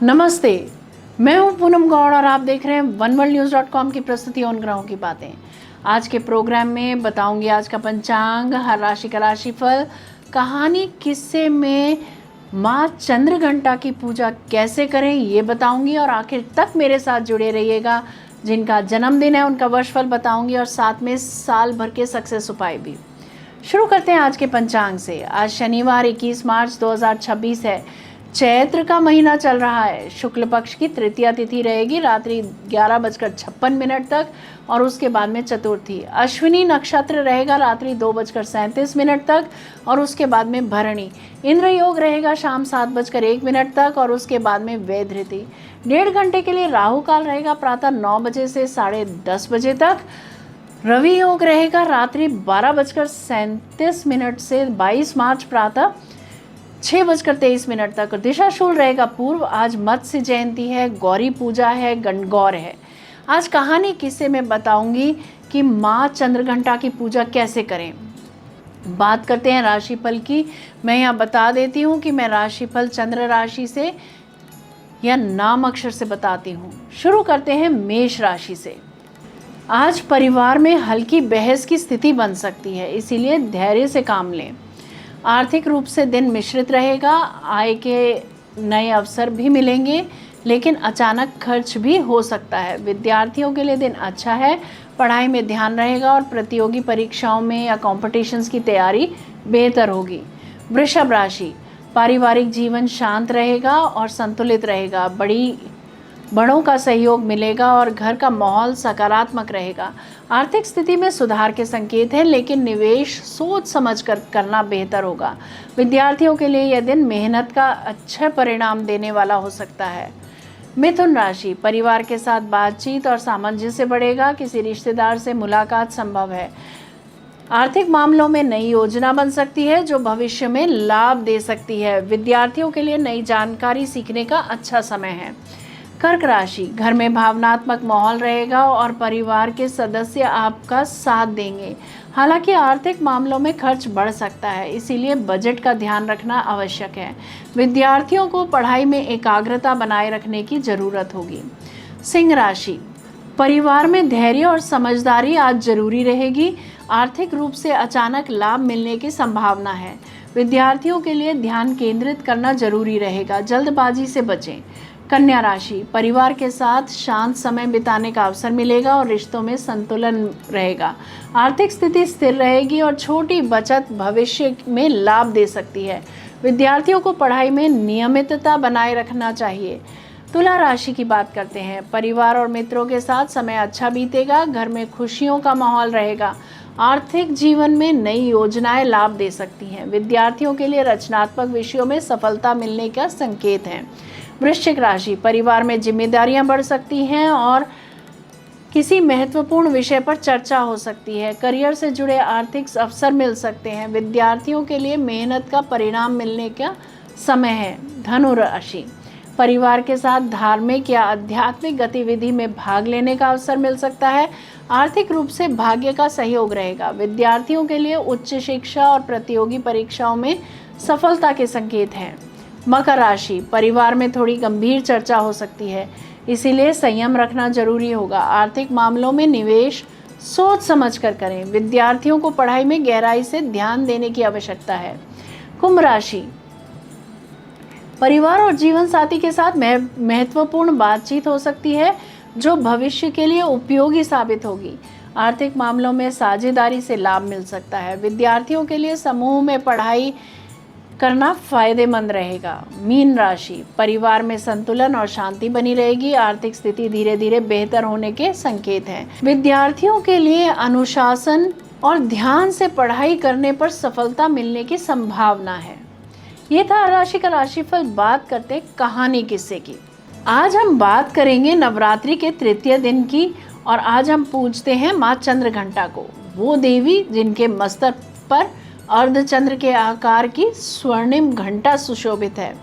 नमस्ते, मैं हूं पूनम गौड़ और आप देख रहे हैं oneworldnews.com की प्रस्तुति ऑन ग्रहों की बातें। आज के प्रोग्राम में बताऊंगी आज का पंचांग, हर राशि का राशिफल, कहानी, किस्से में माँ चंद्रघंटा की पूजा कैसे करें ये बताऊंगी और आखिर तक मेरे साथ जुड़े रहिएगा। जिनका जन्मदिन है उनका वर्षफल बताऊंगी और साथ में साल भर के सक्सेस उपाय भी। शुरू करते हैं आज के पंचांग से। आज शनिवार 21 मार्च 2026 है। चैत्र का महीना चल रहा है। शुक्ल पक्ष की तृतीया तिथि रहेगी रात्रि 11:56 तक और उसके बाद में चतुर्थी। अश्विनी नक्षत्र रहेगा रात्रि 2:37 तक और उसके बाद में भरणी। इंद्र योग रहेगा शाम 7:01 तक और उसके बाद में वैधृति। 1.5 घंटे के लिए राहु काल रहेगा प्रातः 9 बजे से 10:30 बजे तक। रवि योग रहेगा रात्रि 12:37 से 22 मार्च प्रातः 6:23 तक। दिशा शूल रहेगा पूर्व। आज मत्स्य जयंती है, गौरी पूजा है, गणगौर है। आज कहानी किस्से में बताऊंगी कि माँ चंद्रघंटा की पूजा कैसे करें। बात करते हैं राशिफल की। मैं यहाँ बता देती हूँ कि मैं राशिफल चंद्र राशि से या नाम अक्षर से बताती हूँ। शुरू करते हैं मेष राशि से। आज परिवार में हल्की बहस की स्थिति बन सकती है, इसीलिए धैर्य से काम लें। आर्थिक रूप से दिन मिश्रित रहेगा। आय के नए अवसर भी मिलेंगे, लेकिन अचानक खर्च भी हो सकता है। विद्यार्थियों के लिए दिन अच्छा है। पढ़ाई में ध्यान रहेगा और प्रतियोगी परीक्षाओं में या कॉम्पिटिशन्स की तैयारी बेहतर होगी। वृषभ राशि, पारिवारिक जीवन शांत रहेगा और संतुलित रहेगा। बड़ों का सहयोग मिलेगा और घर का माहौल सकारात्मक रहेगा। आर्थिक स्थिति में सुधार के संकेत हैं, लेकिन निवेश सोच समझकर करना बेहतर होगा। विद्यार्थियों के लिए यह दिन मेहनत का अच्छा परिणाम देने वाला हो सकता है। मिथुन राशि, परिवार के साथ बातचीत और सामंजस्य बढ़ेगा। किसी रिश्तेदार से मुलाकात संभव है। आर्थिक मामलों में नई योजना बन सकती है जो भविष्य में लाभ दे सकती है। विद्यार्थियों के लिए नई जानकारी सीखने का अच्छा समय है। कर्क राशि, घर में भावनात्मक माहौल रहेगा और परिवार के सदस्य आपका साथ देंगे। हालांकि आर्थिक मामलों में खर्च बढ़ सकता है, इसीलिए बजट का ध्यान रखना आवश्यक है। विद्यार्थियों को पढ़ाई में एकाग्रता बनाए रखने की जरूरत होगी। सिंह राशि, परिवार में धैर्य और समझदारी आज जरूरी रहेगी। आर्थिक रूप से अचानक लाभ मिलने की संभावना है। विद्यार्थियों के लिए ध्यान केंद्रित करना जरूरी रहेगा। जल्दबाजी से बचें। कन्या राशि, परिवार के साथ शांत समय बिताने का अवसर मिलेगा और रिश्तों में संतुलन रहेगा। आर्थिक स्थिति स्थिर रहेगी और छोटी बचत भविष्य में लाभ दे सकती है। विद्यार्थियों को पढ़ाई में नियमितता बनाए रखना चाहिए। तुला राशि की बात करते हैं। परिवार और मित्रों के साथ समय अच्छा बीतेगा। घर में खुशियों का माहौल रहेगा। आर्थिक जीवन में नई योजनाएं लाभ दे सकती हैं। विद्यार्थियों के लिए रचनात्मक विषयों में सफलता मिलने का संकेत है। वृश्चिक राशि, परिवार में जिम्मेदारियां बढ़ सकती हैं और किसी महत्वपूर्ण विषय पर चर्चा हो सकती है। करियर से जुड़े आर्थिक अवसर मिल सकते हैं। विद्यार्थियों के लिए मेहनत का परिणाम मिलने का समय है। धनु राशि, परिवार के साथ धार्मिक या आध्यात्मिक गतिविधि में भाग लेने का अवसर मिल सकता है। आर्थिक रूप से भाग्य का सहयोग रहेगा। विद्यार्थियों के लिए उच्च शिक्षा और प्रतियोगी परीक्षाओं में सफलता के संकेत हैं। मकर राशि, परिवार में थोड़ी गंभीर चर्चा हो सकती है, इसीलिए संयम रखना जरूरी होगा। आर्थिक मामलों में निवेश सोच समझकर करें। विद्यार्थियों को पढ़ाई में गहराई से ध्यान देने की आवश्यकता है। कुंभ राशि, परिवार और जीवन साथी के साथ महत्वपूर्ण बातचीत हो सकती है जो भविष्य के लिए उपयोगी साबित होगी। आर्थिक मामलों में साझेदारी से लाभ मिल सकता है। विद्यार्थियों के लिए समूह में पढ़ाई करना फायदेमंद रहेगा। मीन राशि, परिवार में संतुलन और शांति बनी रहेगी। आर्थिक स्थिति धीरे धीरे बेहतर होने के संकेत हैं। विद्यार्थियों के लिए अनुशासन और ध्यान से पढ़ाई करने पर सफलता मिलने की संभावना है। ये था राशि का राशिफल। बात करते कहानी किस्से की। आज हम बात करेंगे नवरात्रि के तृतीय दिन की और आज हम पूजते हैं माँ चंद्रघंटा को, वो देवी जिनके मस्तक पर अर्धचंद्र के आकार की स्वर्णिम घंटा सुशोभित है।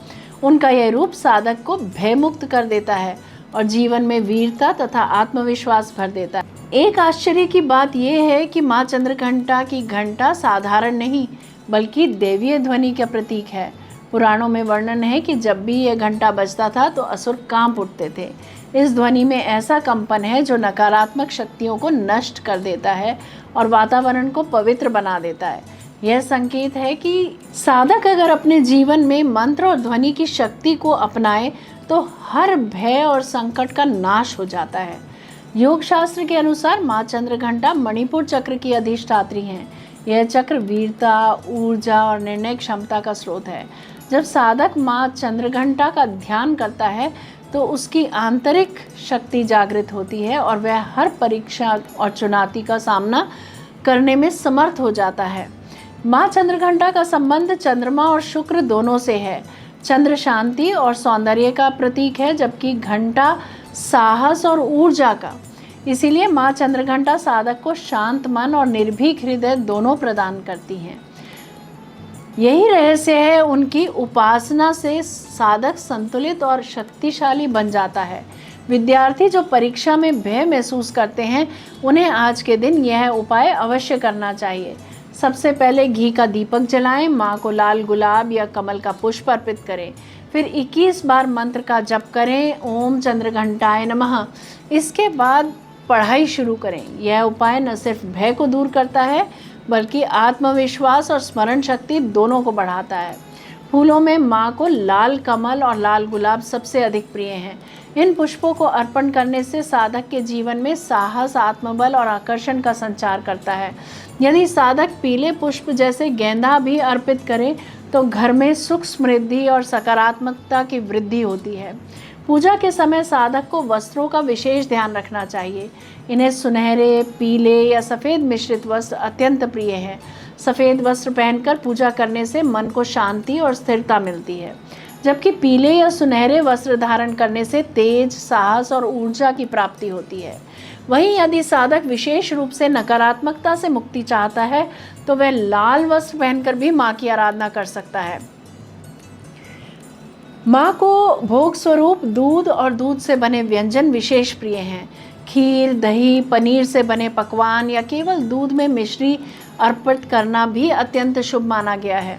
उनका यह रूप साधक को भयमुक्त कर देता है और जीवन में वीरता तथा आत्मविश्वास भर देता है। एक आश्चर्य की बात यह है कि माँ चंद्रघंटा की घंटा साधारण नहीं बल्कि दैवीय ध्वनि का प्रतीक है। पुराणों में वर्णन है कि जब भी यह घंटा बजता था तो असुर कांप उठते थे। इस ध्वनि में ऐसा कंपन है जो नकारात्मक शक्तियों को नष्ट कर देता है और वातावरण को पवित्र बना देता है। यह संकेत है कि साधक अगर अपने जीवन में मंत्र और ध्वनि की शक्ति को अपनाए तो हर भय और संकट का नाश हो जाता है। योग शास्त्र के अनुसार माँ चंद्रघंटा मणिपुर चक्र की अधिष्ठात्री हैं। यह चक्र वीरता, ऊर्जा और निर्णय क्षमता का स्रोत है। जब साधक माँ चंद्रघंटा का ध्यान करता है तो उसकी आंतरिक शक्ति जागृत होती है और वह हर परीक्षा और चुनौती का सामना करने में समर्थ हो जाता है। माँ चंद्रघंटा का संबंध चंद्रमा और शुक्र दोनों से है। चंद्र शांति और सौंदर्य का प्रतीक है, जबकि घंटा साहस और ऊर्जा का। इसीलिए माँ चंद्रघंटा साधक को शांत मन और निर्भीक हृदय दोनों प्रदान करती हैं। यही रहस्य है उनकी उपासना से साधक संतुलित और शक्तिशाली बन जाता है। विद्यार्थी जो परीक्षा में भय महसूस करते हैं उन्हें आज के दिन यह उपाय अवश्य करना चाहिए। सबसे पहले घी का दीपक जलाएं, माँ को लाल गुलाब या कमल का पुष्प अर्पित करें, फिर 21 बार मंत्र का जप करें, ओम चंद्रघंटाय नमः। इसके बाद पढ़ाई शुरू करें। यह उपाय न सिर्फ भय को दूर करता है बल्कि आत्मविश्वास और स्मरण शक्ति दोनों को बढ़ाता है। फूलों में माँ को लाल कमल और लाल गुलाब सबसे अधिक प्रिय हैं। इन पुष्पों को अर्पण करने से साधक के जीवन में साहस, आत्मबल और आकर्षण का संचार करता है। यदि साधक पीले पुष्प जैसे गेंदा भी अर्पित करे तो घर में सुख, समृद्धि और सकारात्मकता की वृद्धि होती है। पूजा के समय साधक को वस्त्रों का विशेष ध्यान रखना चाहिए। इन्हें सुनहरे, पीले या सफ़ेद मिश्रित वस्त्र अत्यंत प्रिय हैं। सफ़ेद वस्त्र पहनकर पूजा करने से मन को शांति और स्थिरता मिलती है, जबकि पीले या सुनहरे वस्त्र धारण करने से तेज, साहस और ऊर्जा की प्राप्ति होती है। वहीं यदि साधक विशेष रूप से नकारात्मकता से मुक्ति चाहता है तो वह लाल वस्त्र पहनकर भी माँ की आराधना कर सकता है। माँ को भोग स्वरूप दूध और दूध से बने व्यंजन विशेष प्रिय हैं। खीर, दही, पनीर से बने पकवान या केवल दूध में मिश्री अर्पित करना भी अत्यंत शुभ माना गया है।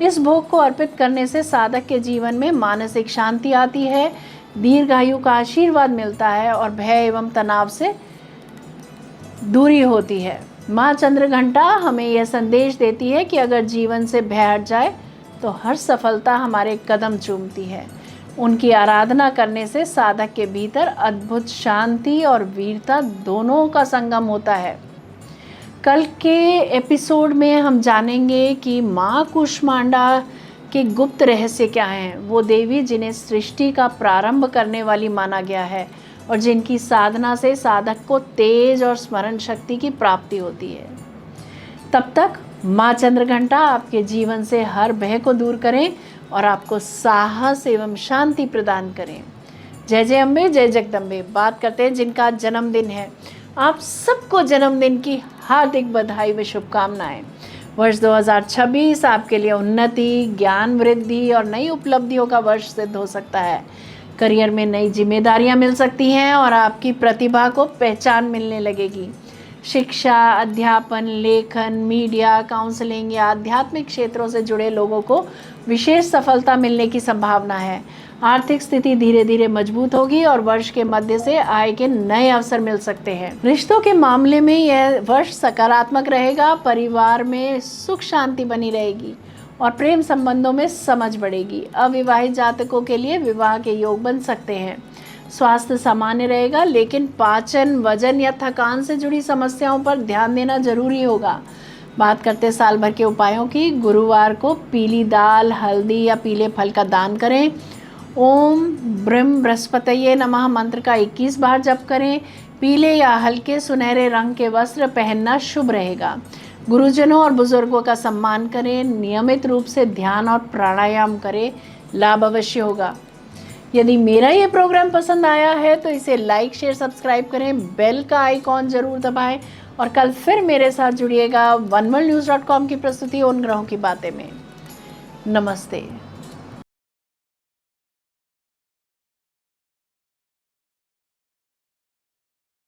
इस भोग को अर्पित करने से साधक के जीवन में मानसिक शांति आती है, दीर्घायु का आशीर्वाद मिलता है और भय एवं तनाव से दूरी होती है। माँ चंद्रघंटा हमें यह संदेश देती है कि अगर जीवन से भय हट जाए तो हर सफलता हमारे कदम चूमती है। उनकी आराधना करने से साधक के भीतर अद्भुत शांति और वीरता दोनों का संगम होता है। कल के एपिसोड में हम जानेंगे कि माँ कुष्मांडा के गुप्त रहस्य क्या हैं। वो देवी जिन्हें सृष्टि का प्रारंभ करने वाली माना गया है और जिनकी साधना से साधक को तेज और स्मरण शक्ति की प्राप्ति होती है। तब तक माँ चंद्रघंटा आपके जीवन से हर भय को दूर करें और आपको साहस एवं शांति प्रदान करें। जय जय अम्बे, जय जगदम्बे। बात करते हैं जिनका जन्मदिन है। आप सबको जन्मदिन की हार्दिक बधाई व शुभकामनाएं। वर्ष 2026 आपके लिए उन्नति, ज्ञान वृद्धि और नई उपलब्धियों का वर्ष सिद्ध हो सकता है। करियर में नई जिम्मेदारियां मिल सकती हैं और आपकी प्रतिभा को पहचान मिलने लगेगी। शिक्षा, अध्यापन, लेखन, मीडिया, काउंसलिंग या आध्यात्मिक क्षेत्रों से जुड़े लोगों को विशेष सफलता मिलने की संभावना है। आर्थिक स्थिति धीरे धीरे मजबूत होगी और वर्ष के मध्य से आय के नए अवसर मिल सकते हैं। रिश्तों के मामले में यह वर्ष सकारात्मक रहेगा। परिवार में सुख शांति बनी रहेगी और प्रेम संबंधों में समझ बढ़ेगी। अविवाहित जातकों के लिए विवाह के योग बन सकते हैं। स्वास्थ्य सामान्य रहेगा, लेकिन पाचन, वजन या थकान से जुड़ी समस्याओं पर ध्यान देना जरूरी होगा। बात करते साल भर के उपायों की। गुरुवार को पीली दाल, हल्दी या पीले फल का दान करें। ओम ब्रह्म बृहस्पतये नमः मंत्र का 21 बार जप करें। पीले या हल्के सुनहरे रंग के वस्त्र पहनना शुभ रहेगा। गुरुजनों और बुजुर्गों का सम्मान करें। नियमित रूप से ध्यान और प्राणायाम करें, लाभ अवश्य होगा। यदि मेरा ये प्रोग्राम पसंद आया है तो इसे लाइक, शेयर, सब्सक्राइब करें। बेल का आइकॉन जरूर दबाएं और कल फिर मेरे साथ जुड़िएगा oneworldnews.com की प्रस्तुति उन ग्रहों की बातें में। नमस्ते।